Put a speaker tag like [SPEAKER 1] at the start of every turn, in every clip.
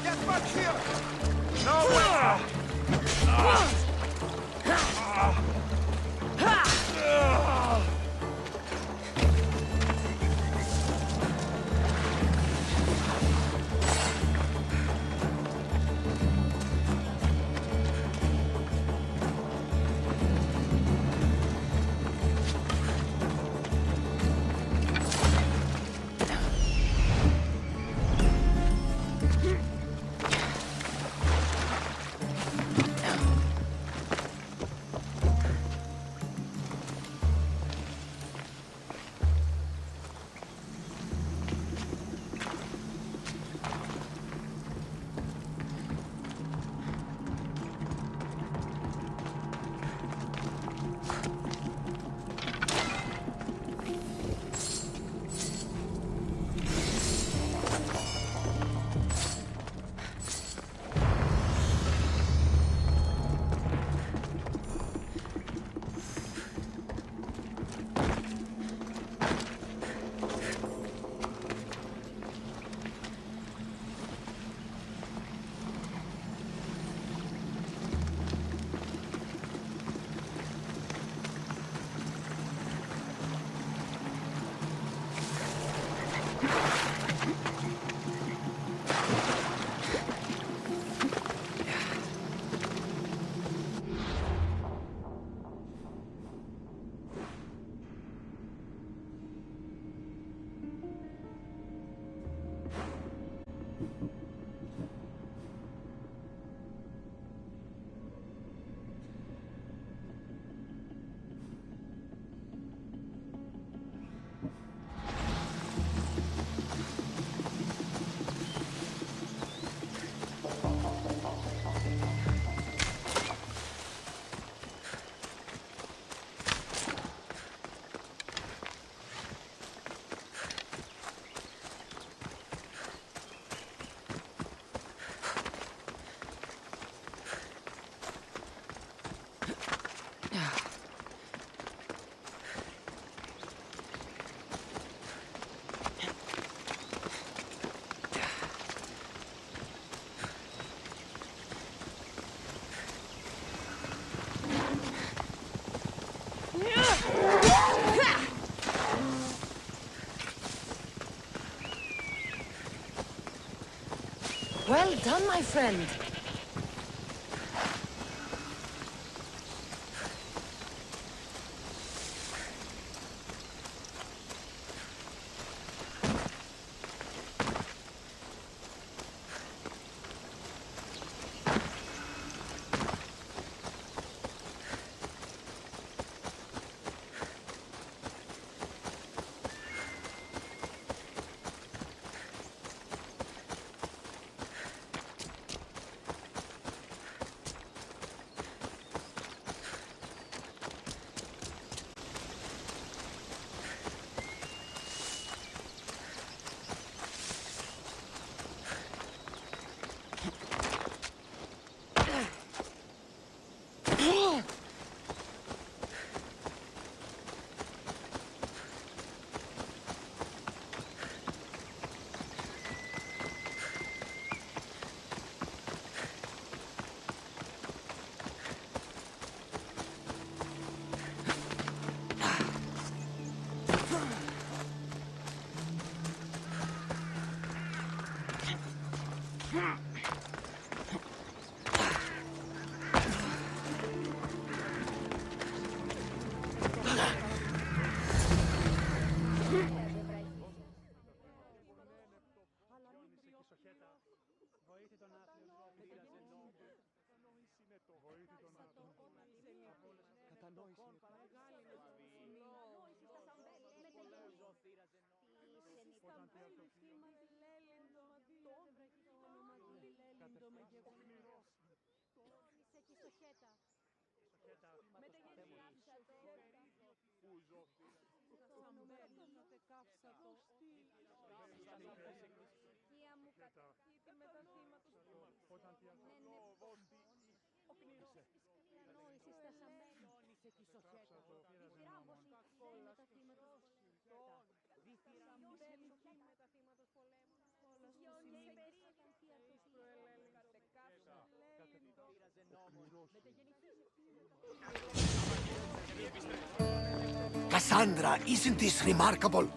[SPEAKER 1] Get back here! Nowhere!
[SPEAKER 2] Well done, my friend.
[SPEAKER 3] Cassandra, isn't this remarkable?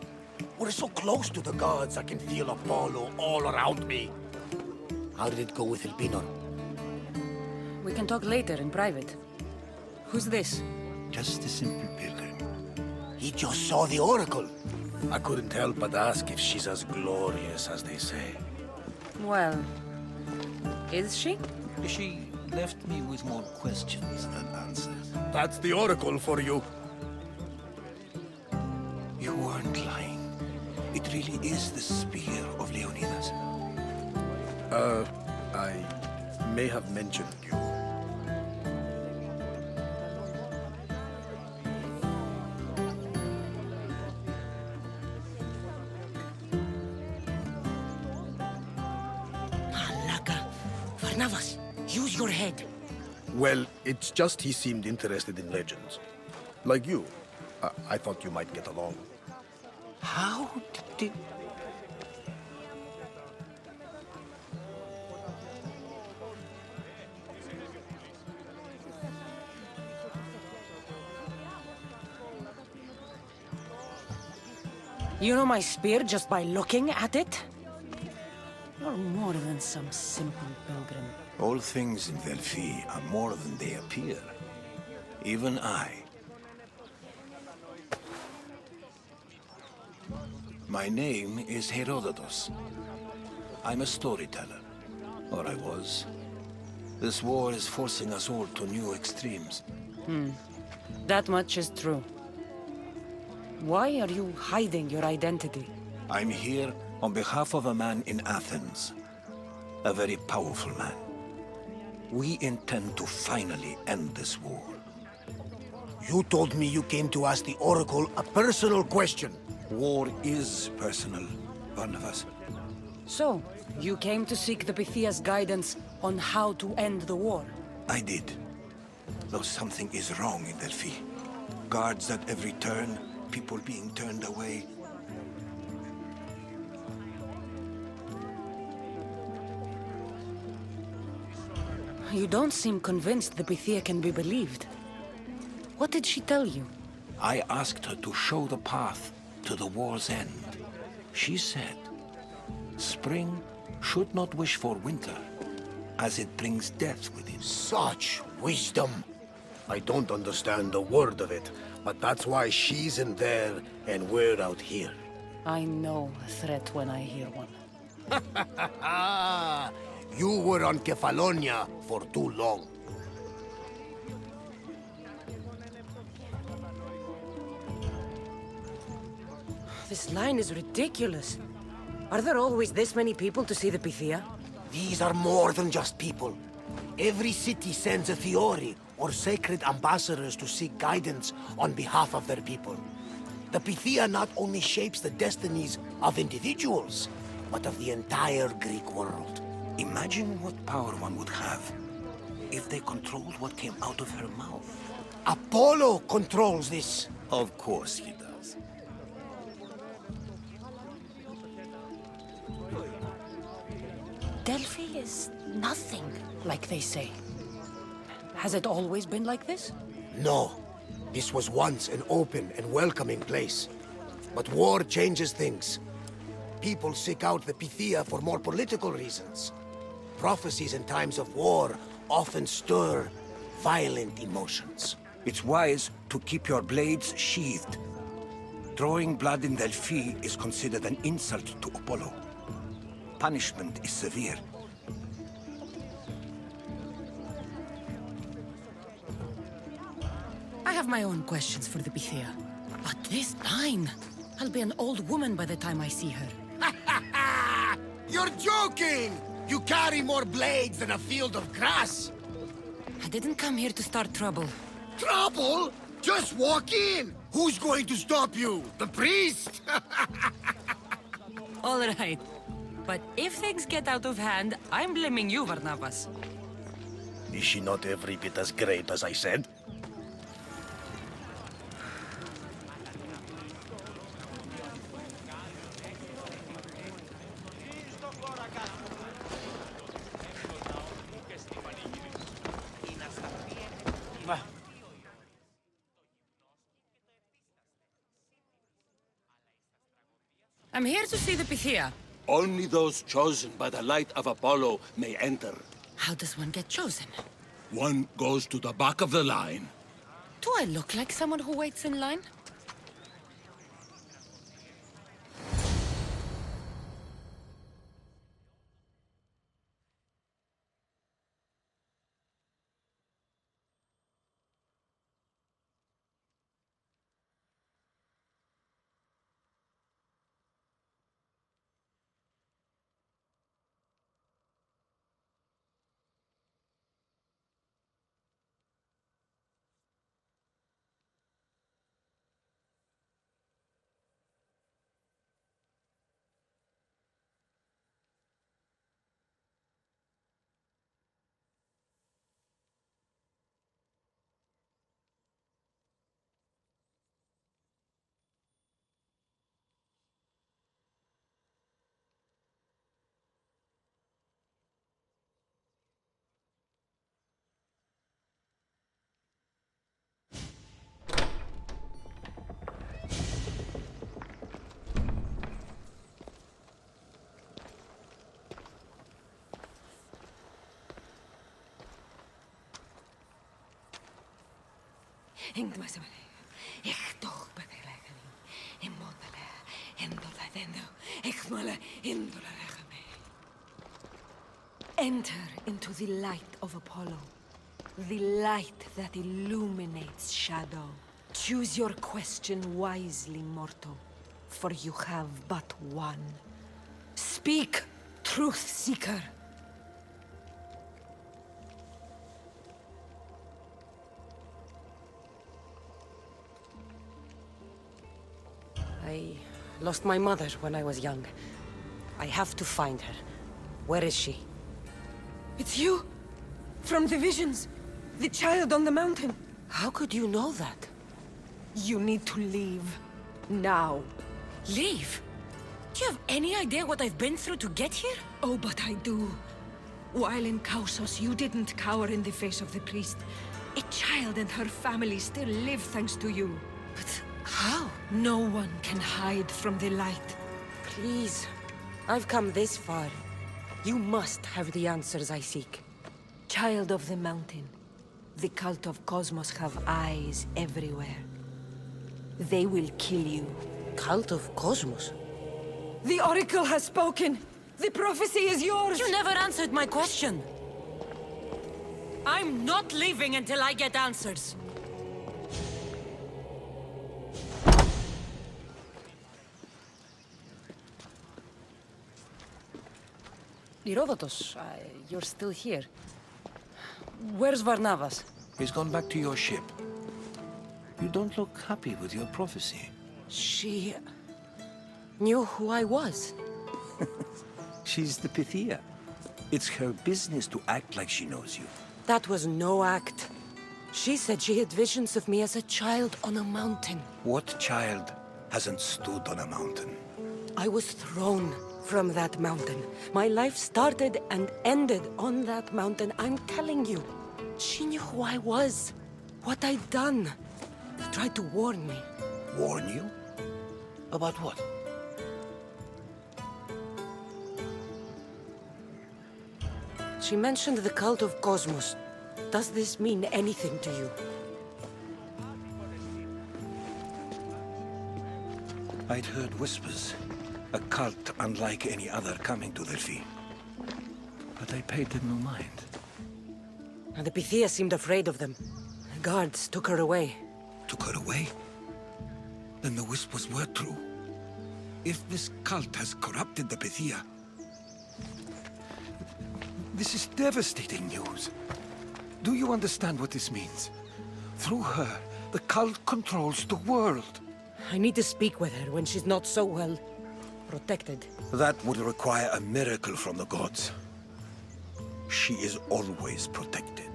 [SPEAKER 3] We're so close to the gods, I can feel Apollo all around me. How did it go with Elpinor?
[SPEAKER 2] We can talk later in private. Who's this?
[SPEAKER 4] Just a simple pilgrim.
[SPEAKER 3] He just saw the oracle. I couldn't help but ask if she's as glorious as they say.
[SPEAKER 2] Well, is she?
[SPEAKER 4] She left me with more questions than answers.
[SPEAKER 3] That's the oracle for you.
[SPEAKER 4] You aren't lying. It really is the spear of Leonidas.
[SPEAKER 3] I may have mentioned you.
[SPEAKER 2] Malaka. Varnavas, use your head.
[SPEAKER 3] Well, it's just he seemed interested in legends. Like you. I thought you might get along.
[SPEAKER 4] How did...
[SPEAKER 2] You know my spear just by looking at it? You're more than some simple pilgrim.
[SPEAKER 4] All things in Delphi are more than they appear. Even I. My name is Herodotus. I'm a storyteller. Or I was. This war is forcing us all to new extremes.
[SPEAKER 2] That much is true. Why are you hiding your identity?
[SPEAKER 4] I'm here on behalf of a man in Athens. A very powerful man. We intend to finally end this war.
[SPEAKER 3] You told me you came to ask the oracle a personal question.
[SPEAKER 4] War is personal, Barnabas.
[SPEAKER 2] So, you came to seek the Pythia's guidance on how to end the war?
[SPEAKER 4] I did. Though something is wrong in Delphi. Guards at every turn, people being turned away.
[SPEAKER 2] You don't seem convinced the Pythia can be believed. What did she tell you?
[SPEAKER 4] I asked her to show the path to the war's end. She said, spring should not wish for winter, as it brings death with it.
[SPEAKER 3] Such wisdom. I don't understand a word of it, but that's why she's in there and we're out here.
[SPEAKER 2] I know a threat when I hear one.
[SPEAKER 3] You were on Kefalonia for too long.
[SPEAKER 2] This line is ridiculous. Are there always this many people to see the Pythia?
[SPEAKER 3] These are more than just people. Every city sends a Fiori or sacred ambassadors to seek guidance on behalf of their people. The Pythia not only shapes the destinies of individuals, but of the entire Greek world.
[SPEAKER 4] Imagine what power one would have if they controlled what came out of her mouth.
[SPEAKER 3] Apollo controls this.
[SPEAKER 4] Of course he does.
[SPEAKER 2] Delphi is nothing, like they say. Has it always been like this?
[SPEAKER 3] No. This was once an open and welcoming place. But war changes things. People seek out the Pythia for more political reasons. Prophecies in times of war often stir violent emotions.
[SPEAKER 4] It's wise to keep your blades sheathed. Drawing blood in Delphi is considered an insult to Apollo. Punishment is severe.
[SPEAKER 2] I have my own questions for the Pythia. But this line... I'll be an old woman by the time I see her.
[SPEAKER 3] You're joking! You carry more blades than a field of grass!
[SPEAKER 2] I didn't come here to start trouble.
[SPEAKER 3] Trouble? Just walk in! Who's going to stop you? The priest?
[SPEAKER 2] All right. But if things get out of hand, I'm blaming you, Varnavas.
[SPEAKER 3] Is she not every bit as great as I said?
[SPEAKER 2] I'm here to see the Pythia.
[SPEAKER 5] Only those chosen by the light of Apollo may enter.
[SPEAKER 2] How does one get chosen?
[SPEAKER 5] One goes to the back of the line.
[SPEAKER 2] Do I look like someone who waits in line?
[SPEAKER 6] Enter into the light of Apollo, the light that illuminates shadow. Choose your question wisely, mortal, for you have but one. Speak, truth seeker.
[SPEAKER 7] I lost my mother when I was young. I have to find her. Where is she?
[SPEAKER 6] It's you! From the visions! The child on the mountain!
[SPEAKER 7] How could you know that?
[SPEAKER 6] You need to leave. Now.
[SPEAKER 2] Leave? Do you have any idea what I've been through to get here?
[SPEAKER 6] Oh, but I do. While in Kausos, you didn't cower in the face of the priest. A child and her family still live thanks to you.
[SPEAKER 2] But how?
[SPEAKER 6] No one can hide from the light.
[SPEAKER 7] Please. I've come this far. You must have the answers I seek.
[SPEAKER 6] Child of the mountain, the cult of Cosmos have eyes everywhere. They will kill you.
[SPEAKER 7] Cult of Cosmos?
[SPEAKER 6] The Oracle has spoken! The prophecy is yours!
[SPEAKER 2] You never answered my question. I'm not leaving until I get answers.
[SPEAKER 7] Herodotus, you're still here. Where's Varnavas?
[SPEAKER 4] He's gone back to your ship. You don't look happy with your prophecy.
[SPEAKER 7] She... knew who I was.
[SPEAKER 4] She's the Pythia. It's her business to act like she knows you.
[SPEAKER 7] That was no act. She said she had visions of me as a child on a mountain.
[SPEAKER 4] What child hasn't stood on a mountain?
[SPEAKER 7] I was thrown from that mountain. My life started and ended on that mountain, I'm telling you. She knew who I was, what I'd done. She tried to warn me.
[SPEAKER 4] Warn you? About what?
[SPEAKER 7] She mentioned the cult of Cosmos. Does this mean anything to you?
[SPEAKER 4] I'd heard whispers. A cult unlike any other coming to Delphi. But I paid them no mind.
[SPEAKER 7] And the Pythia seemed afraid of them. The guards took her away.
[SPEAKER 4] Took her away? Then the whispers were true. If this cult has corrupted the Pythia... This is devastating news. Do you understand what this means? Through her, the cult controls the world.
[SPEAKER 7] I need to speak with her when she's not so well protected.
[SPEAKER 4] That would require a miracle from the gods. She is always protected.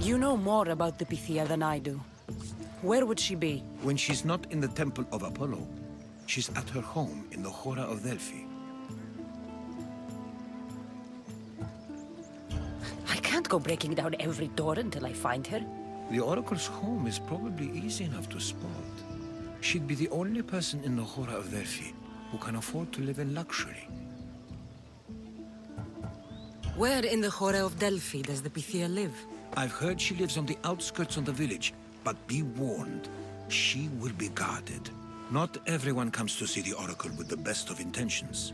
[SPEAKER 7] You know more about the Pythia than I do. Where would she be?
[SPEAKER 4] When she's not in the temple of Apollo, she's at her home in the Hora of Delphi.
[SPEAKER 7] I can't go breaking down every door until I find her.
[SPEAKER 4] The Oracle's home is probably easy enough to spot. She'd be the only person in the Hora of Delphi who can afford to live in luxury.
[SPEAKER 7] Where in the Hora of Delphi does the Pythia live?
[SPEAKER 4] I've heard she lives on the outskirts of the village, but be warned, she will be guarded. Not everyone comes to see the Oracle with the best of intentions.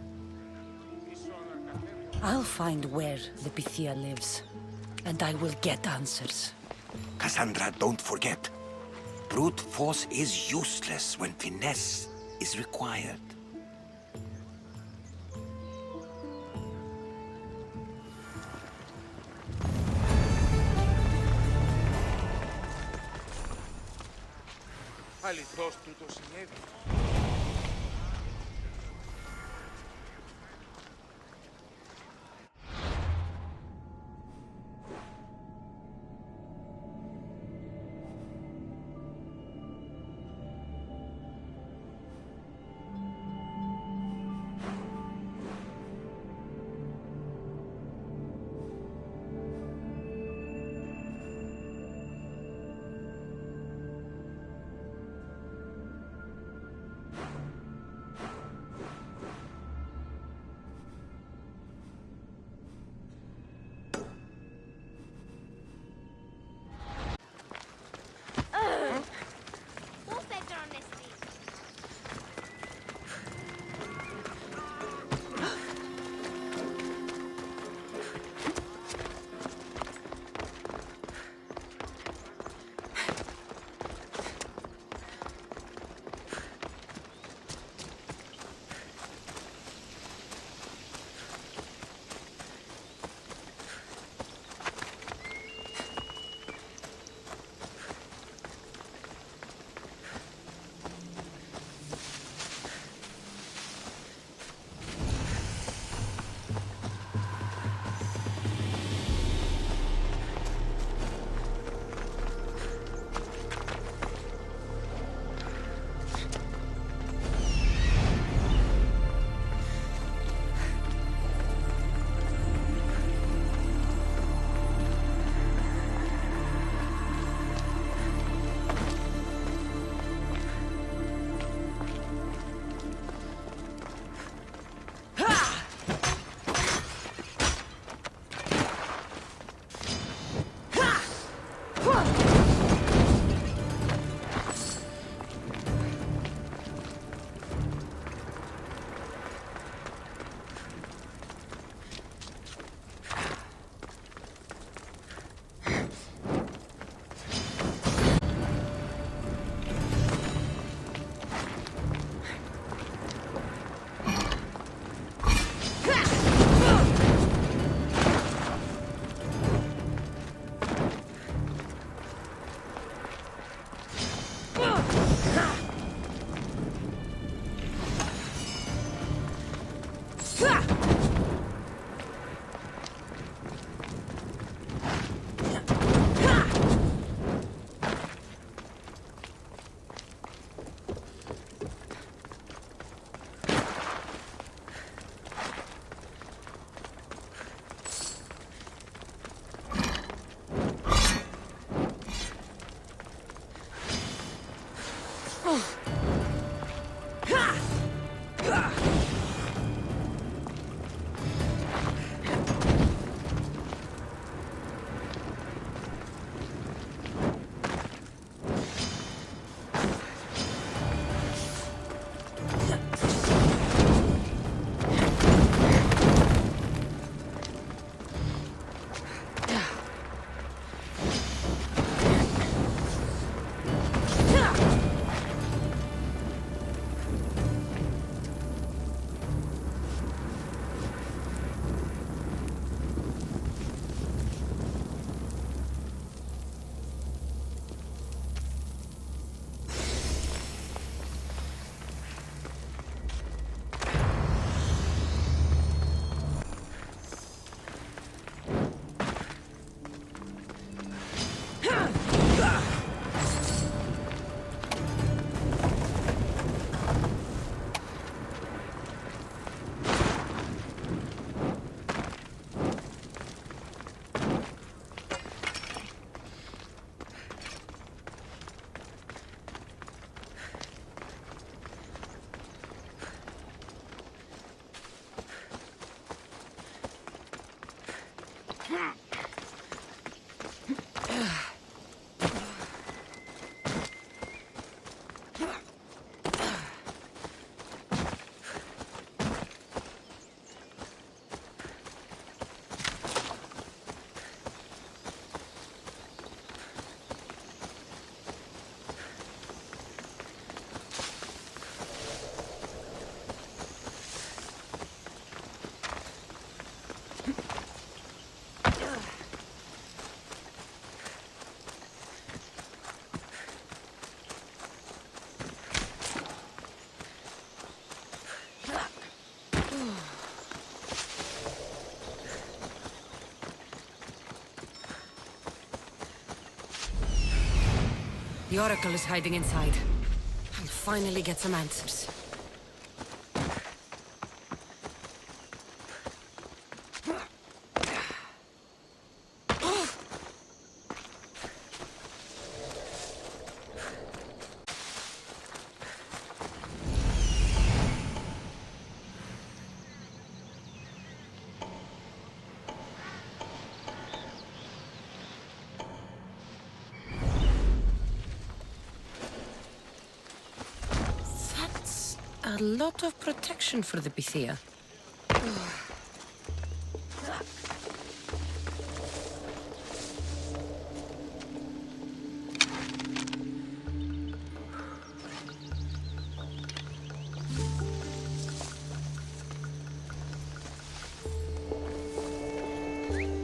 [SPEAKER 7] I'll find where the Pythia lives, and I will get answers.
[SPEAKER 4] Cassandra, don't forget. Brute force is useless when finesse is required.
[SPEAKER 1] Αληθώς τούτο συνέβη.
[SPEAKER 2] The Oracle is hiding inside. I'll finally get some answers. That's a lot of protection for the Bithia.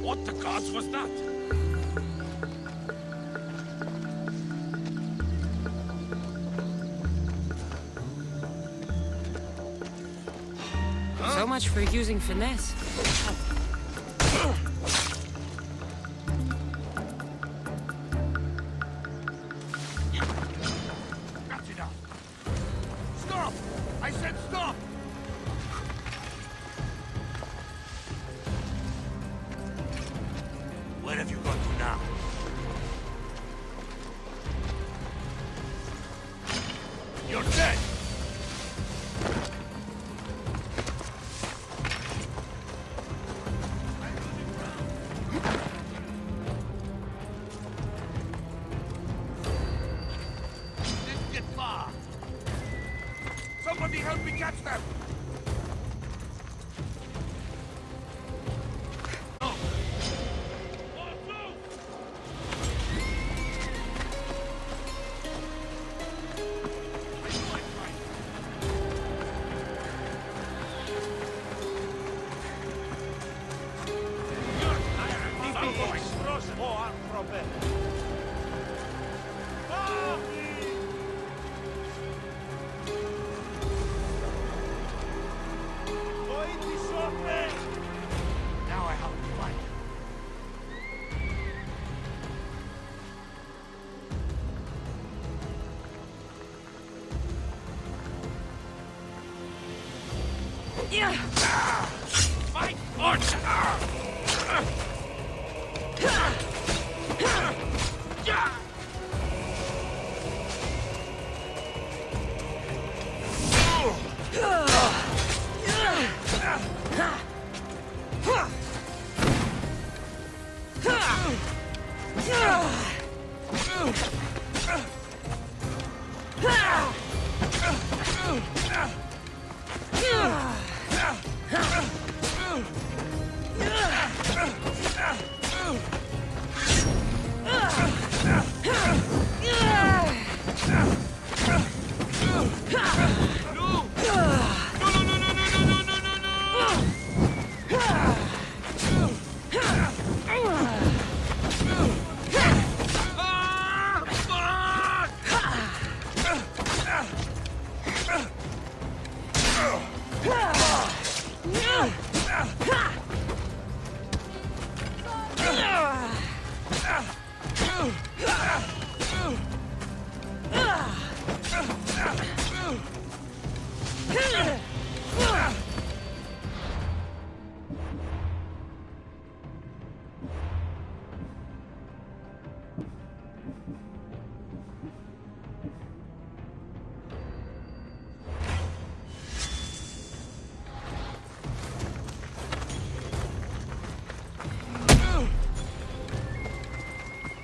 [SPEAKER 1] What the gods was that?
[SPEAKER 2] So much for using finesse.
[SPEAKER 1] That's enough. Stop! I said stop! Where have you gone to now? You're dead! Didn't get far. Somebody help me catch them! Oh. Now I have to fight. Fight!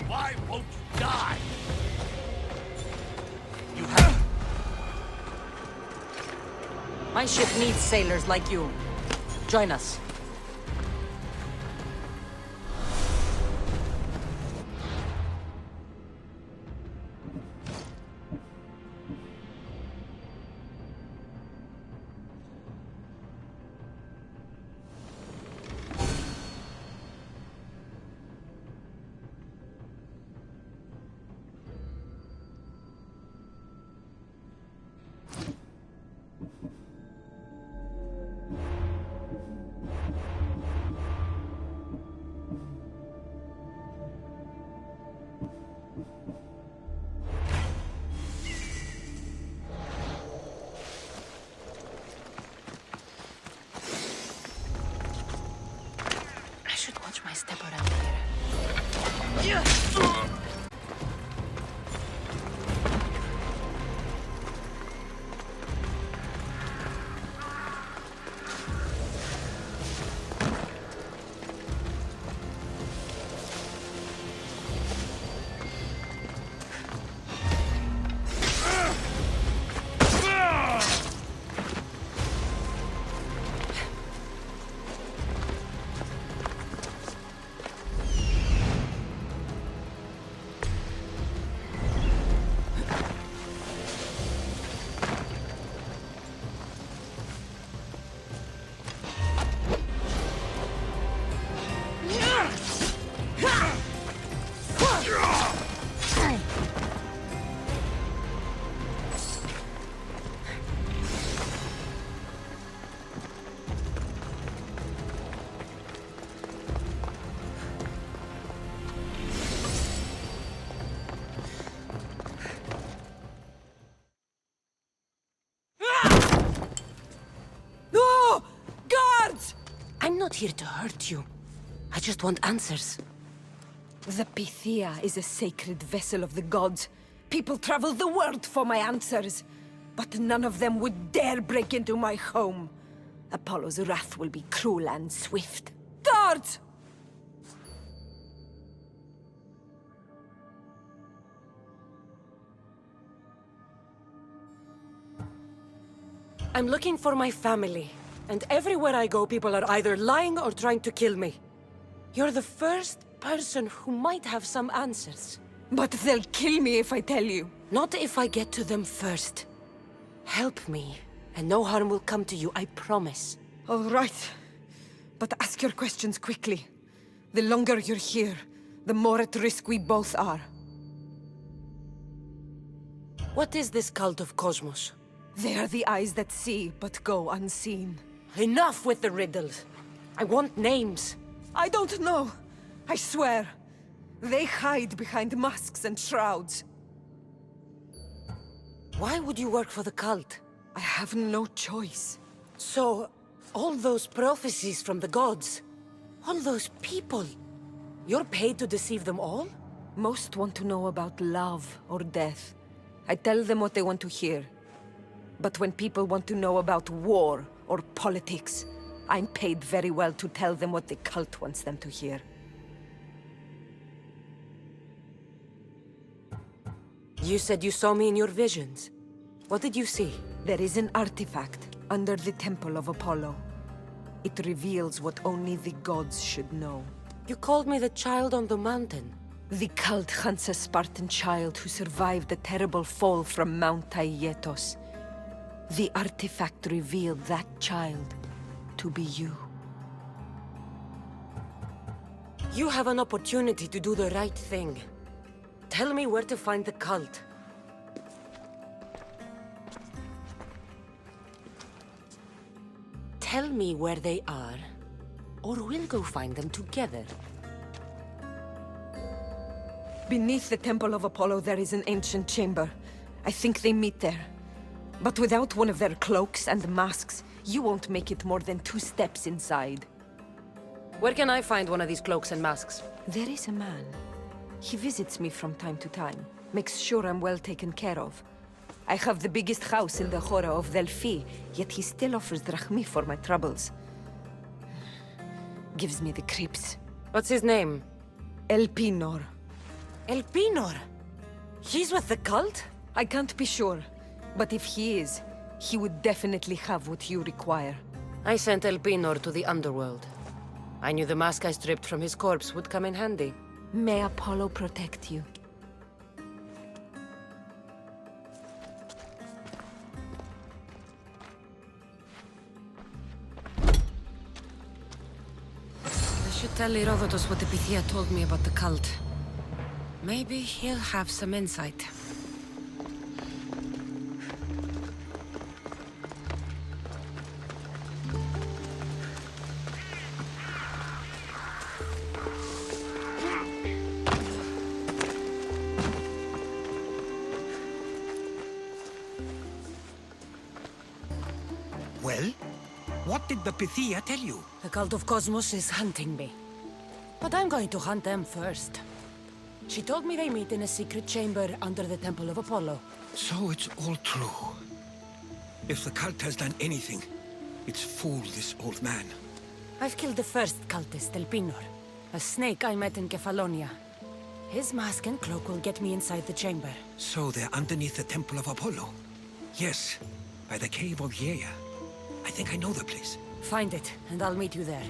[SPEAKER 1] Why won't you die? You have...
[SPEAKER 7] My ship needs sailors like you. Join us. step around here. No! Guards! I'm not here to hurt you. I just want answers.
[SPEAKER 6] The Pythia is a sacred vessel of the gods. People travel the world for my answers. But none of them would dare break into my home. Apollo's wrath will be cruel and swift. Guards!
[SPEAKER 7] I'm looking for my family. And everywhere I go, people are either lying or trying to kill me. You're the first person who might have some answers.
[SPEAKER 6] But they'll kill me if I tell you.
[SPEAKER 7] Not if I get to them first. Help me, and no harm will come to you, I promise.
[SPEAKER 6] All right. But ask your questions quickly. The longer you're here, the more at risk we both are.
[SPEAKER 7] What is this cult of Cosmos?
[SPEAKER 6] They are the eyes that see, but go unseen.
[SPEAKER 7] Enough with the riddles. I want names.
[SPEAKER 6] I don't know. I swear. They hide behind masks and shrouds.
[SPEAKER 7] Why would you work for the cult?
[SPEAKER 6] I have no choice.
[SPEAKER 7] So, all those prophecies from the gods, all those people, you're paid to deceive them all?
[SPEAKER 6] Most want to know about love or death. I tell them what they want to hear. But when people want to know about war or politics, I'm paid very well to tell them what the cult wants them to hear.
[SPEAKER 7] You said you saw me in your visions. What did you see?
[SPEAKER 6] There is an artifact under the temple of Apollo. It reveals what only the gods should know.
[SPEAKER 7] You called me the child on the mountain.
[SPEAKER 6] The cult hunts a Spartan child who survived the terrible fall from Mount Aietos. The artifact revealed that child to be you.
[SPEAKER 7] You have an opportunity to do the right thing. Tell me where to find the cult. Tell me where they are, or we'll go find them together.
[SPEAKER 6] Beneath the temple of Apollo there is an ancient chamber. I think they meet there. But without one of their cloaks and masks, you won't make it more than 2 steps inside.
[SPEAKER 7] Where can I find one of these cloaks and masks?
[SPEAKER 6] There is a man. He visits me from time to time, makes sure I'm well taken care of. I have the biggest house in the Hora of Delphi, yet he still offers drachmi for my troubles. Gives me the creeps.
[SPEAKER 7] What's his name?
[SPEAKER 6] Elpinor.
[SPEAKER 7] Elpinor? He's with the cult?
[SPEAKER 6] I can't be sure, but if he is, he would definitely have what you require.
[SPEAKER 7] I sent Elpinor to the underworld. I knew the mask I stripped from his corpse would come in handy.
[SPEAKER 6] May Apollo protect you.
[SPEAKER 7] I should tell Herodotus what the Pythia told me about the cult. Maybe he'll have some insight.
[SPEAKER 8] Well, what did the Pythia tell you?
[SPEAKER 7] The cult of Cosmos is hunting me.
[SPEAKER 2] But I'm going to hunt them first. She told me they meet in a secret chamber under the Temple of Apollo.
[SPEAKER 4] So it's all true. If the cult has done anything, it's fooled this old man.
[SPEAKER 2] I've killed the first cultist, El Pinor, a snake I met in Kefalonia. His mask and cloak will get me inside the chamber.
[SPEAKER 4] So they're underneath the Temple of Apollo? Yes, by the Cave of Yea. I think I know the place.
[SPEAKER 2] Find it, and I'll meet you there.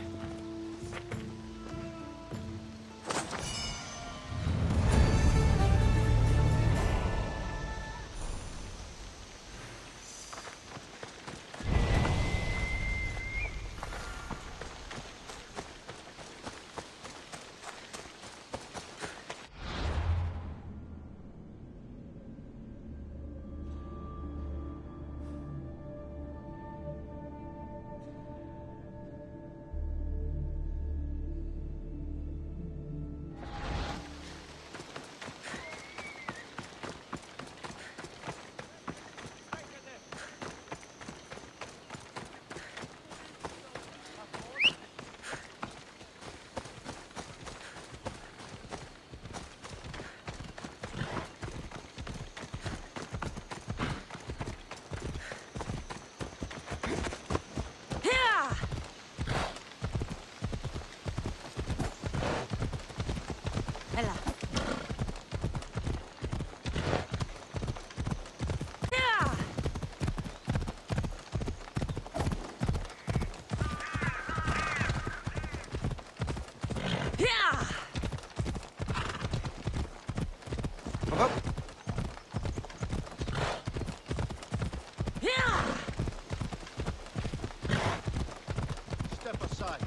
[SPEAKER 1] Step aside.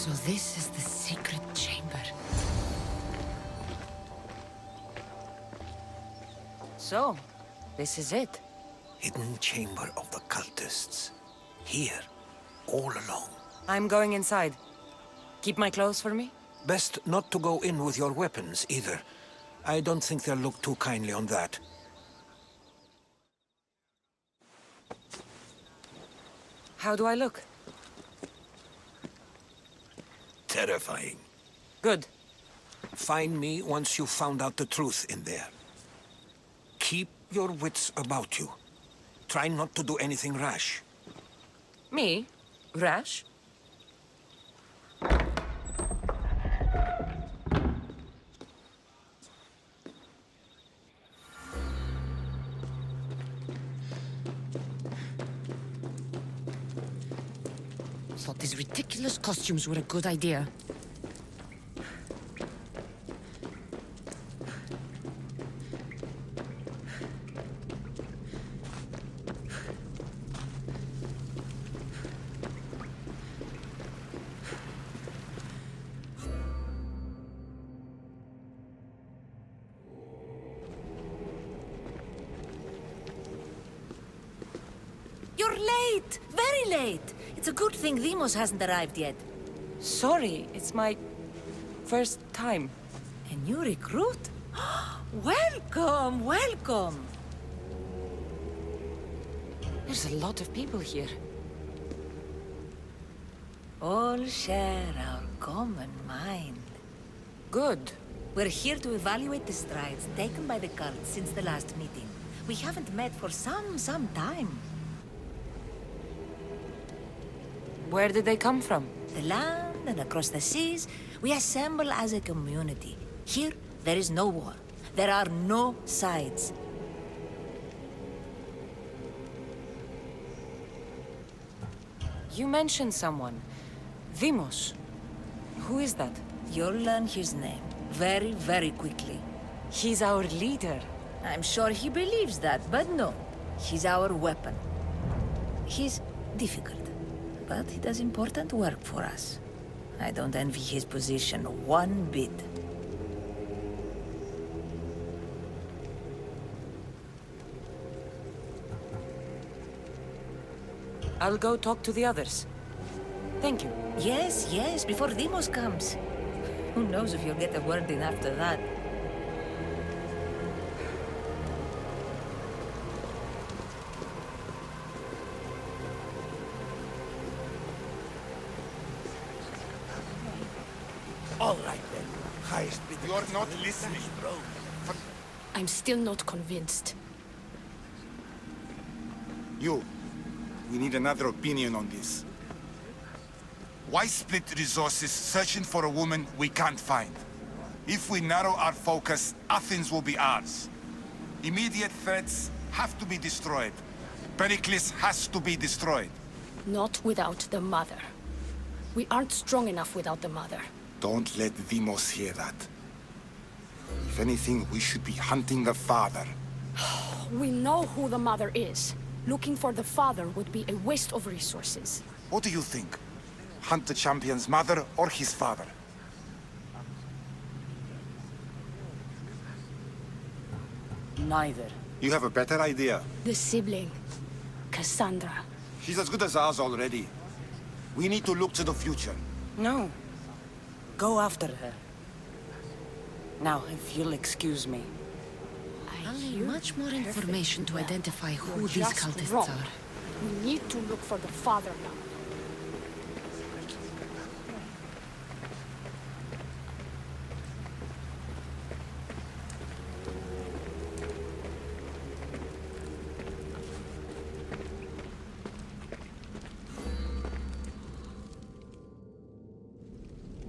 [SPEAKER 2] So this is the secret chamber. So, this is it.
[SPEAKER 4] Hidden chamber of the cultists. Here, all along.
[SPEAKER 2] I'm going inside. Keep my clothes for me?
[SPEAKER 4] Best not to go in with your weapons, either. I don't think they'll look too kindly on that.
[SPEAKER 2] How do I look?
[SPEAKER 4] Terrifying.
[SPEAKER 2] Good.
[SPEAKER 4] Find me once you've found out the truth in there. Keep your wits about you. Try not to do anything rash.
[SPEAKER 2] Me? Rash? Thought these ridiculous costumes were a good idea.
[SPEAKER 8] You're late! Very late! It's a good thing Demos hasn't arrived yet.
[SPEAKER 2] Sorry, it's my first time.
[SPEAKER 8] A new recruit? Welcome, welcome!
[SPEAKER 2] There's a lot of people here.
[SPEAKER 8] All share our common mind.
[SPEAKER 2] Good.
[SPEAKER 8] We're here to evaluate the strides taken by the cult since the last meeting. We haven't met for some time.
[SPEAKER 2] Where did they come from?
[SPEAKER 8] The land and across the seas, we assemble as a community. Here, there is no war. There are no sides.
[SPEAKER 2] You mentioned someone. Demos. Who is that?
[SPEAKER 8] You'll learn his name very, very quickly.
[SPEAKER 2] He's our leader.
[SPEAKER 8] I'm sure he believes that, but no. He's our weapon. He's difficult, but he does important work for us. I don't envy his position one bit.
[SPEAKER 2] I'll go talk to the others. Thank you.
[SPEAKER 8] Yes, yes, before Demos comes. Who knows if you'll get a word in after that.
[SPEAKER 3] All right then. Highest bidder.
[SPEAKER 1] You're not listening, bro.
[SPEAKER 9] I'm still not convinced.
[SPEAKER 1] You. We need another opinion on this. Why split resources searching for a woman we can't find? If we narrow our focus, Athens will be ours. Immediate threats have to be destroyed. Pericles has to be destroyed.
[SPEAKER 9] Not without the mother. We aren't strong enough without the mother.
[SPEAKER 1] Don't let Demos hear that. If anything, we should be hunting the father.
[SPEAKER 9] We know who the mother is. Looking for the father would be a waste of resources.
[SPEAKER 1] What do you think? Hunt the champion's mother or his father?
[SPEAKER 2] Neither.
[SPEAKER 1] You have a better idea.
[SPEAKER 9] The sibling, Cassandra.
[SPEAKER 1] She's as good as ours already. We need to look to the future.
[SPEAKER 2] No. Go after her. Now, if you'll excuse me.
[SPEAKER 7] I'll need much more information to identify who
[SPEAKER 9] You're
[SPEAKER 7] these
[SPEAKER 9] just
[SPEAKER 7] cultists
[SPEAKER 9] wrong.
[SPEAKER 7] are.
[SPEAKER 9] We need to look for the father now.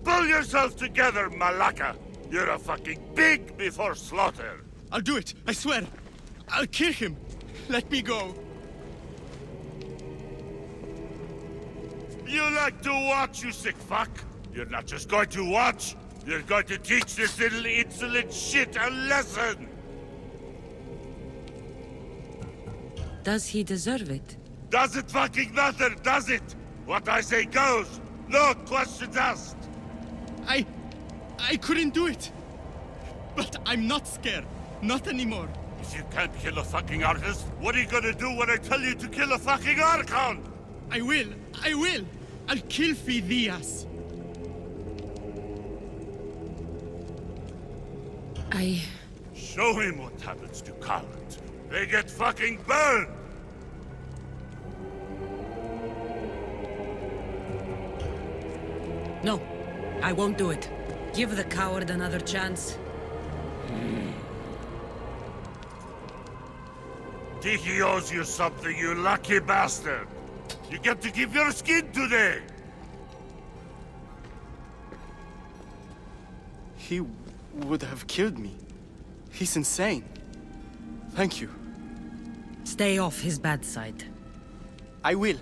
[SPEAKER 10] Pull yourself together, Malaka! You're a fucking pig before slaughter!
[SPEAKER 11] I'll do it, I swear. I'll kill him. Let me go.
[SPEAKER 10] You like to watch, you sick fuck? You're not just going to watch, you're going to teach this little insolent shit a lesson!
[SPEAKER 7] Does he deserve it?
[SPEAKER 10] Does it fucking matter, does it? What I say goes, no questions asked!
[SPEAKER 11] I couldn't do it. But I'm not scared. Not anymore.
[SPEAKER 10] If you can't kill a fucking artist, what are you gonna do when I tell you to kill a fucking Archon?
[SPEAKER 11] I will. I will. I'll kill Phidias.
[SPEAKER 10] Show him what happens to cowards. They get fucking burned!
[SPEAKER 7] No, I won't do it. Give the coward another chance.
[SPEAKER 10] Tiki owes you something, you lucky bastard! You get to keep your skin today!
[SPEAKER 11] He would have killed me. He's insane. Thank you.
[SPEAKER 7] Stay off his bad side.
[SPEAKER 11] I will.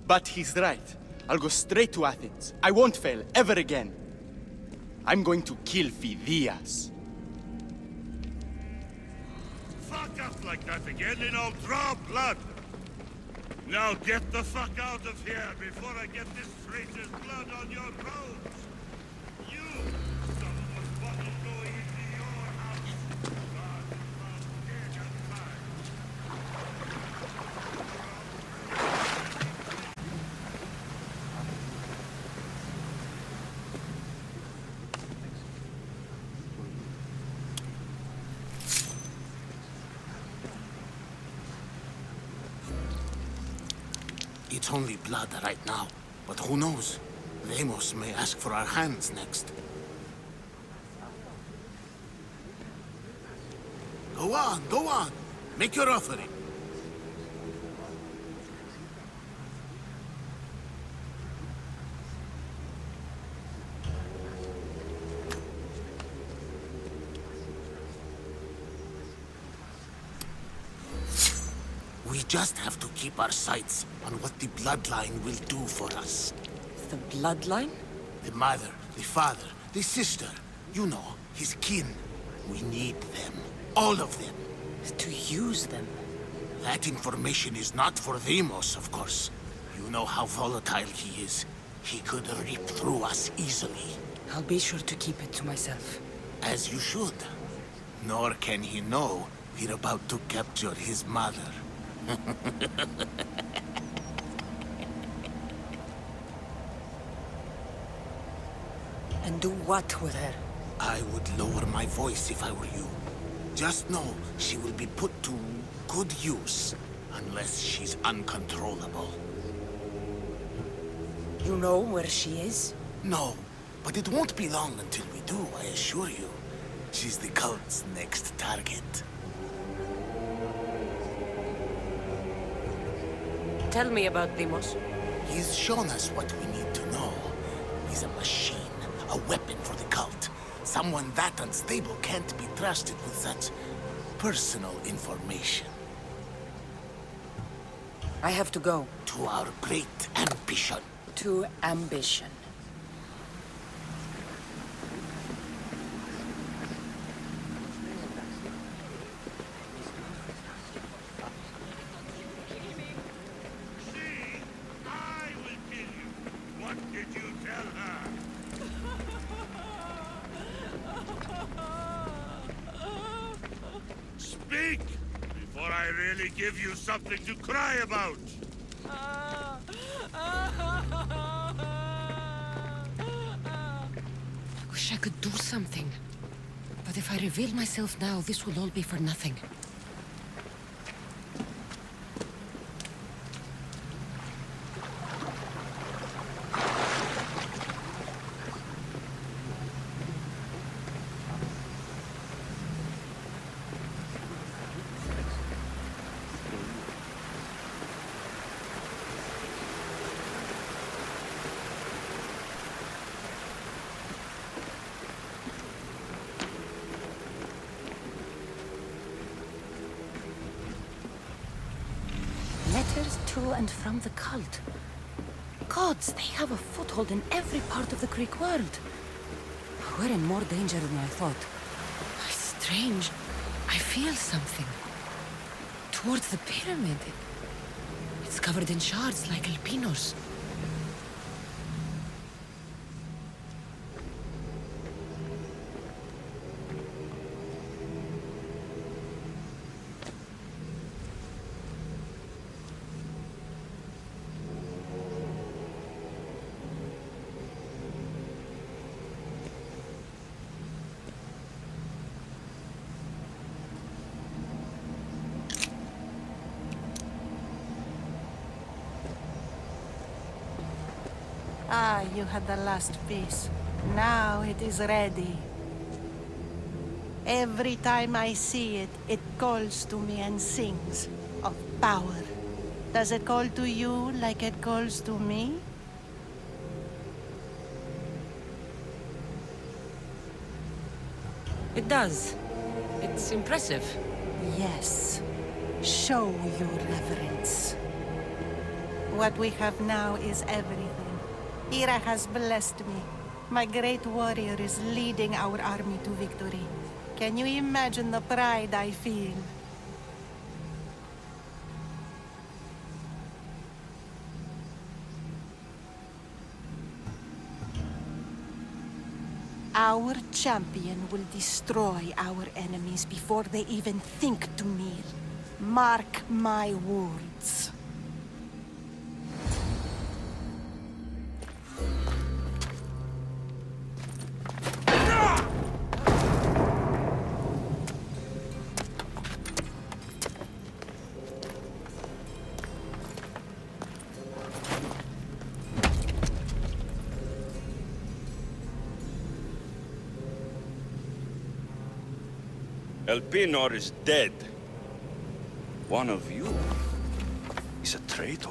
[SPEAKER 11] But he's right. I'll go straight to Athens. I won't fail ever again. I'm going to kill Phidias.
[SPEAKER 10] Fuck up like that again and I'll draw blood! Now get the fuck out of here before I get this traitor's blood on your robes! You! Someone's bottle going into your house! God, I'm dead outside!
[SPEAKER 12] It's only blood right now, but who knows? Deimos may ask for our hands next. Go on, go on. Make your offering. We just have to keep our sights on what the bloodline will do for us.
[SPEAKER 7] The bloodline?
[SPEAKER 12] The mother, the father, the sister. You know, his kin. We need them. All of them.
[SPEAKER 7] To use them?
[SPEAKER 12] That information is not for Deimos, of course. You know how volatile he is. He could rip through us easily.
[SPEAKER 7] I'll be sure to keep it to myself.
[SPEAKER 12] As you should. Nor can he know we're about to capture his mother.
[SPEAKER 7] And do what with her?
[SPEAKER 12] I would lower my voice if I were you. Just know she will be put to good use, unless she's uncontrollable.
[SPEAKER 7] You know where she is?
[SPEAKER 12] No, but it won't be long until we do, I assure you. She's the cult's next target.
[SPEAKER 7] Tell me about Deimos.
[SPEAKER 12] He's shown us what we need to know. He's a machine, a weapon for the cult. Someone that unstable can't be trusted with such personal information.
[SPEAKER 7] I have to go.
[SPEAKER 12] To our great ambition.
[SPEAKER 7] To ambition.
[SPEAKER 10] See? I will kill you. What did you tell her? Speak! Before I really give you something to cry about!
[SPEAKER 7] I wish I could do something. But if I reveal myself now, this will all be for nothing. Letters to and from the cult. Gods, they have a foothold in every part of the Greek world. We're in more danger than I thought. Strange. I feel something. Towards the pyramid. It's covered in shards like Alpinos.
[SPEAKER 13] Ah, you had the last piece. Now it is ready. Every time I see it, it calls to me and sings of power. Does it call to you like it calls to me?
[SPEAKER 7] It does. It's impressive.
[SPEAKER 13] Yes. Show your reverence. What we have now is everything. Ira has blessed me. My great warrior is leading our army to victory. Can you imagine the pride I feel? Our champion will destroy our enemies before they even think to kneel. Mark my words.
[SPEAKER 10] Elpinor is dead.
[SPEAKER 4] One of you is a traitor.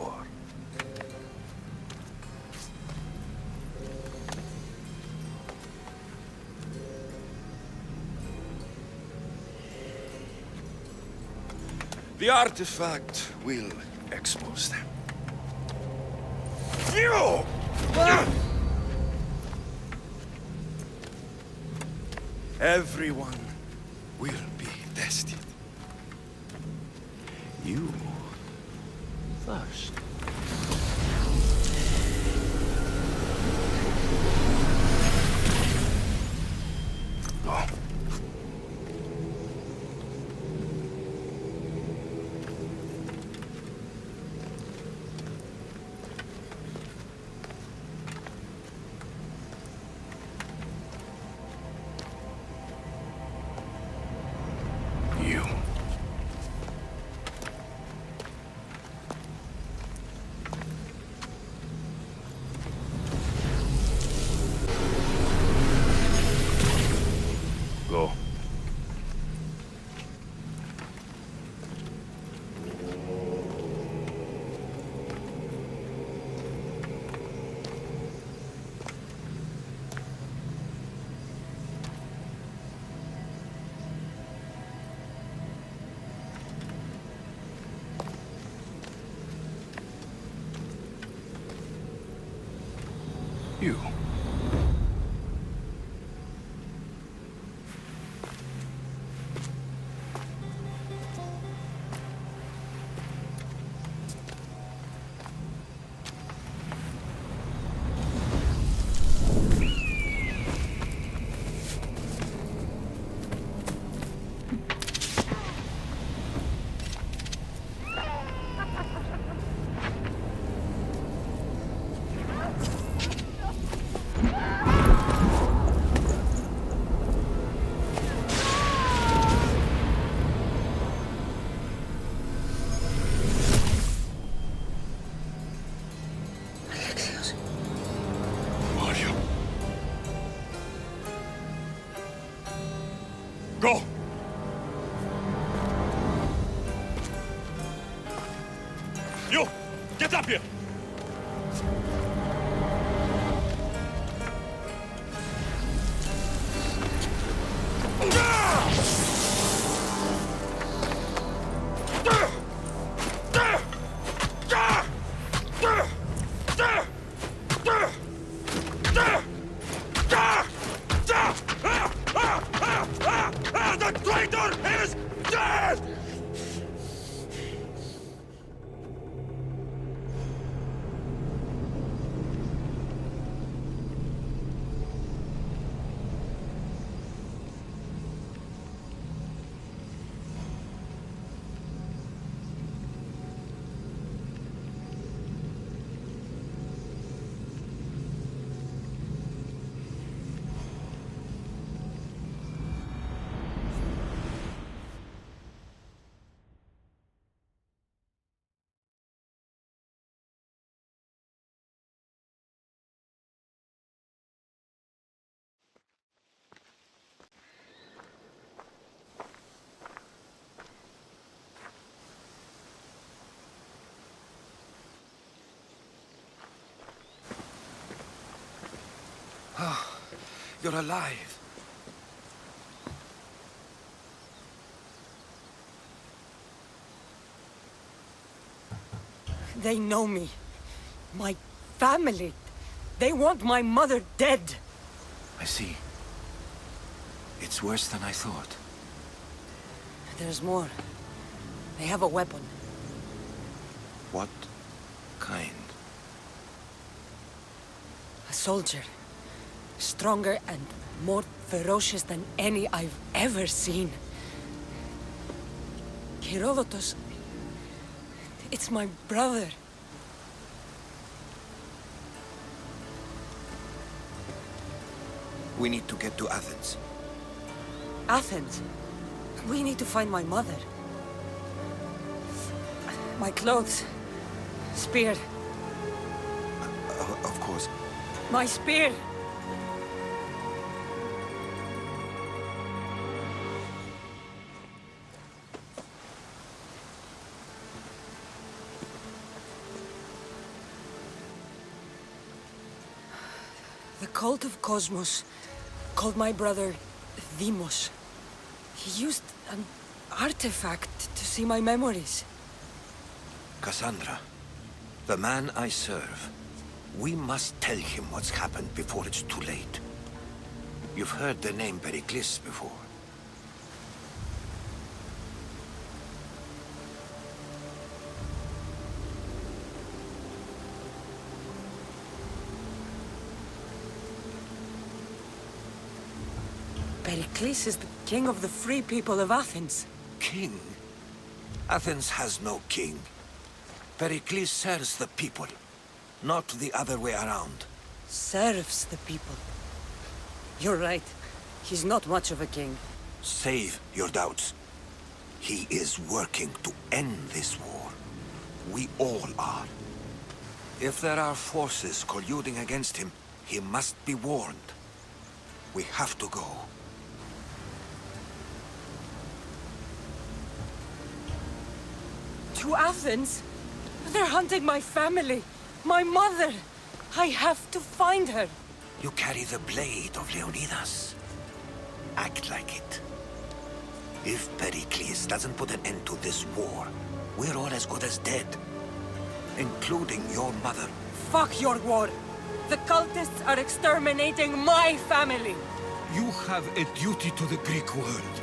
[SPEAKER 4] The artifact will expose them. You! Everyone will be tested. You first. Go. You. Go. You. Mario. Go! You! Get up here! The traitor is dead! You're alive.
[SPEAKER 7] They know me. My family. They want my mother dead.
[SPEAKER 4] I see. It's worse than I thought.
[SPEAKER 7] There's more. They have a weapon.
[SPEAKER 4] What kind?
[SPEAKER 7] A soldier. Stronger and more ferocious than any I've ever seen. Herodotus. It's my brother.
[SPEAKER 4] We need to get to Athens.
[SPEAKER 7] Athens? We need to find my mother. My clothes. Spear.
[SPEAKER 4] Of course.
[SPEAKER 7] My spear! cult of Cosmos called my brother Deimos. He used an artifact to see my memories.
[SPEAKER 4] Cassandra, the man I serve, we must tell him what's happened before it's too late. You've heard the name Pericles before.
[SPEAKER 7] Pericles is the king of the free people of Athens.
[SPEAKER 4] King? Athens has no king. Pericles serves the people, not the other way around.
[SPEAKER 7] Serves the people. You're right. He's not much of a king.
[SPEAKER 4] Save your doubts. He is working to end this war. We all are. If there are forces colluding against him, he must be warned. We have to go.
[SPEAKER 7] To Athens? They're hunting my family. My mother. I have to find her.
[SPEAKER 4] You carry the blade of Leonidas. Act like it. If Pericles doesn't put an end to this war, we're all as good as dead. Including your mother.
[SPEAKER 7] Fuck your war. The cultists are exterminating my family.
[SPEAKER 4] You have a duty to the Greek world.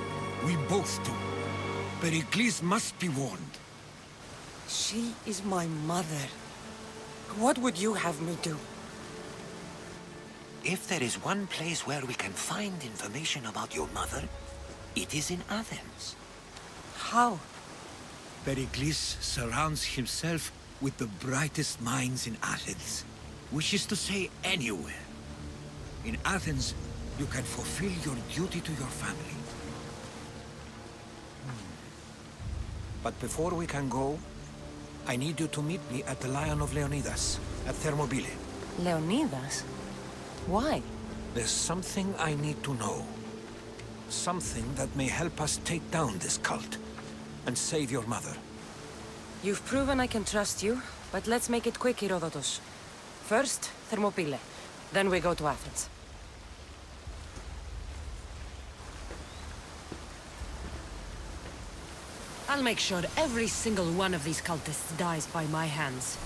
[SPEAKER 4] We both do. Pericles must be warned.
[SPEAKER 7] She is my mother. What would you have me do?
[SPEAKER 4] If there is one place where we can find information about your mother, it is in Athens.
[SPEAKER 7] How?
[SPEAKER 4] Pericles surrounds himself with the brightest minds in Athens. Which is to say, anywhere. In Athens, you can fulfill your duty to your family. But before we can go, I need you to meet me at the Lion of Leonidas, at Thermopylae.
[SPEAKER 2] Leonidas? Why?
[SPEAKER 4] There's something I need to know. Something that may help us take down this cult and save your mother.
[SPEAKER 2] You've proven I can trust you, but let's make it quick, Herodotus. First, Thermopylae. Then we go to Athens. I'll make sure every single one of these cultists dies by my hands.